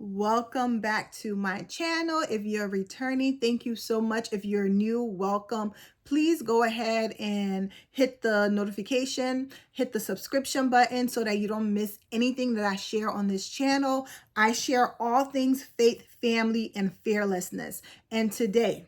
Welcome back to my channel. If you're returning, thank you so much. If you're new, welcome. Please go ahead and hit the notification, hit the subscription button so that you don't miss anything that I share on this channel. I share all things faith, family, and fearlessness. And today,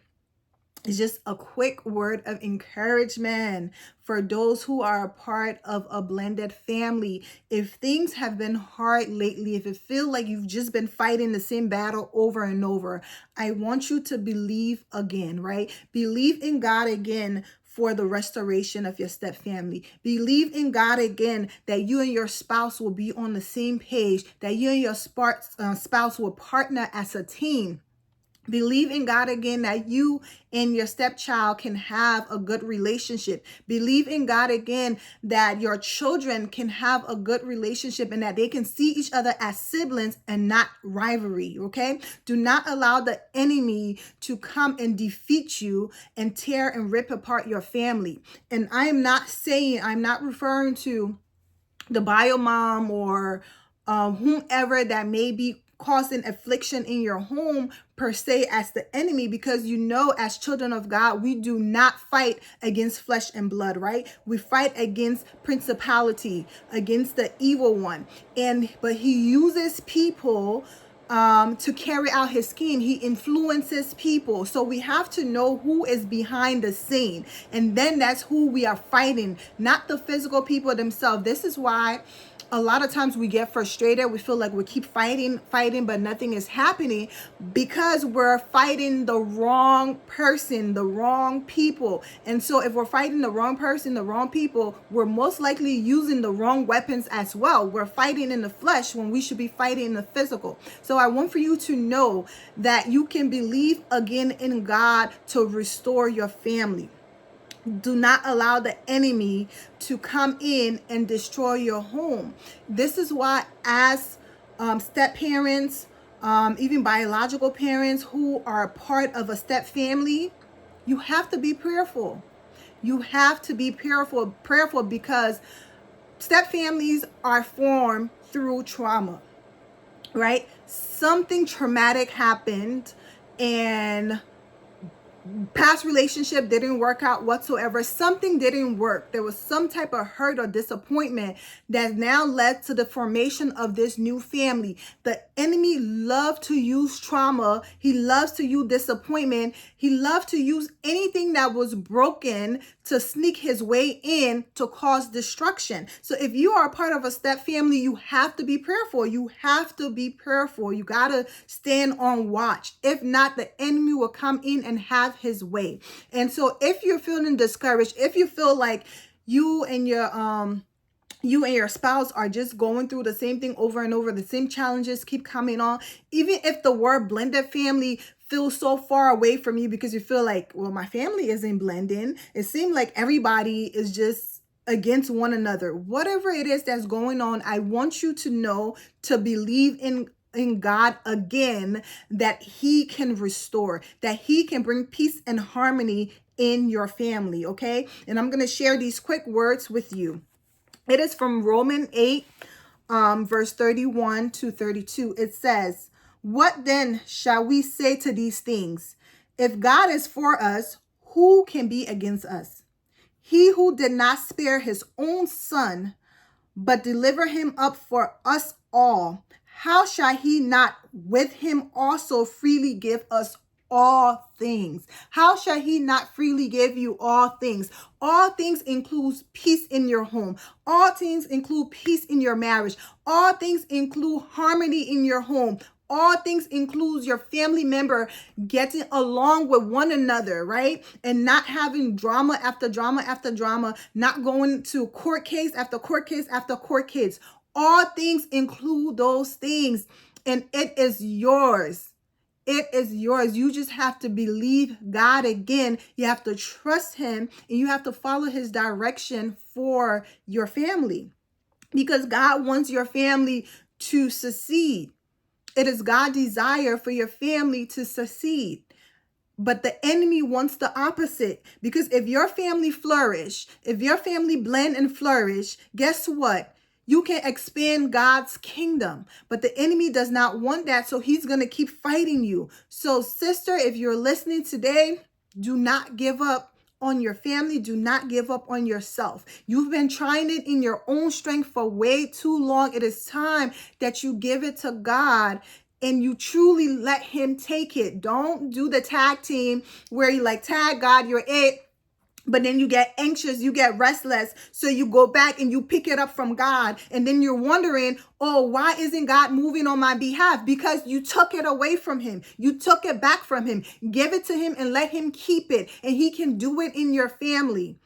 it's just a quick word of encouragement for those who are a part of a blended family. If things have been hard lately, if it feels like you've just been fighting the same battle over and over, I want you to believe again, right? Believe in God again for the restoration of your step family. Believe in God again that you and your spouse will be on the same page, that you and your spouse will partner as a team. Believe in God again that you and your stepchild can have a good relationship. Believe in God again that your children can have a good relationship and that they can see each other as siblings and not rivalry, okay? Do not allow the enemy to come and defeat you and tear and rip apart your family. And I'm not referring to the bio mom or whomever that may be causing affliction in your home per se as the enemy, because you know, as children of God, we do not fight against flesh and blood, right? We fight against principality, against the evil one. But he uses people to carry out his scheme. He influences people. So we have to know who is behind the scene. And then that's who we are fighting, not the physical people themselves. This is why a lot of times we get frustrated. We feel like we keep fighting, but nothing is happening because we're fighting the wrong person, the wrong people. And so if we're fighting the wrong person, the wrong people, we're most likely using the wrong weapons as well. We're fighting in the flesh when we should be fighting in the physical. So I want for you to know that you can believe again in God to restore your family. Do not allow the enemy to come in and destroy your home. This is why, as step parents, even biological parents who are part of a step family, you have to be prayerful. You have to be prayerful because step families are formed through trauma, right? Something traumatic happened and past relationship didn't work out whatsoever. Something didn't work. There was some type of hurt or disappointment that now led to the formation of this new family. The enemy loves to use trauma. He loves to use disappointment. He loves to use anything that was broken to sneak his way in to cause destruction. So if you are a part of a step family, you have to be prayerful. You have to be prayerful. You got to stand on watch. If not, the enemy will come in and have his way. And so if you're feeling discouraged, if you feel like you and your spouse are just going through the same thing over and over, the same challenges keep coming on, even if the word blended family feels so far away from you because you feel like, well, my family isn't blending. It seems like everybody is just against one another. Whatever it is that's going on, I want you to know to believe in God again, that he can restore, that he can bring peace and harmony in your family, okay? And I'm going to share these quick words with you. It is from Romans 8, verse 31 to 32. It says, "What then shall we say to these things? If God is for us, who can be against us? He who did not spare his own son, but deliver him up for us all, how shall he not with him also freely give us all things?" How shall he not freely give you all things? All things includes peace in your home. All things include peace in your marriage. All things include harmony in your home. All things includes your family member getting along with one another, right? And not having drama after drama after drama, not going to court case after court case after court case. All things include those things, and it is yours. It is yours. You just have to believe God again. You have to trust him, and you have to follow his direction for your family, because God wants your family to succeed. It is God's desire for your family to succeed. But the enemy wants the opposite, because if your family flourish, if your family blend and flourish, guess what? You can expand God's kingdom, but the enemy does not want that. So he's going to keep fighting you. So sister, if you're listening today, do not give up on your family. Do not give up on yourself. You've been trying it in your own strength for way too long. It is time that you give it to God and you truly let him take it. Don't do the tag team where you like, tag God, you're it. But then you get anxious, you get restless. So you go back and you pick it up from God. And then you're wondering, oh, why isn't God moving on my behalf? Because you took it away from him. You took it back from him. Give it to him and let him keep it. And he can do it in your family.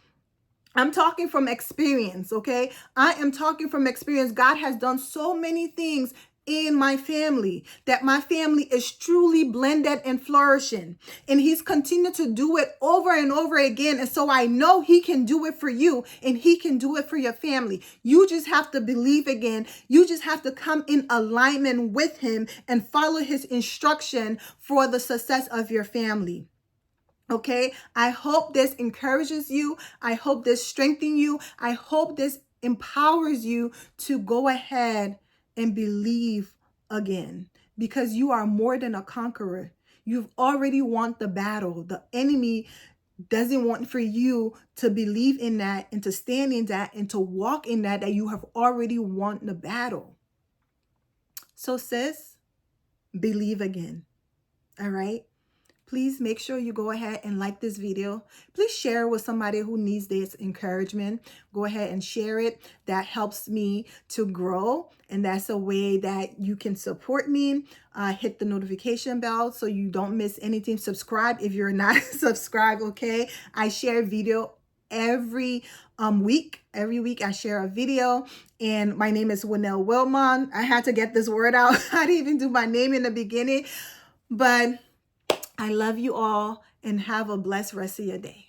I'm talking from experience, okay? I am talking from experience. God has done so many things in my family that my family is truly blended and flourishing. And he's continued to do it over and over again. And so I know he can do it for you and he can do it for your family. You just have to believe again. You just have to come in alignment with him and follow his instruction for the success of your family. Okay, I hope this encourages you. I hope this strengthens you. I hope this empowers you to go ahead and believe again, because you are more than a conqueror. You've already won the battle. The enemy doesn't want for you to believe in that and to stand in that and to walk in that you have already won the battle. So sis, believe again. All right. Please make sure you go ahead and like this video. Please share with somebody who needs this encouragement. Go ahead and share it. That helps me to grow. And that's a way that you can support me. Hit the notification bell so you don't miss anything. Subscribe if you're not subscribed, okay? I share video every week. Every week I share a video. And my name is Winnell Wilmon. I had to get this word out. I didn't even do my name in the beginning. But I love you all and have a blessed rest of your day.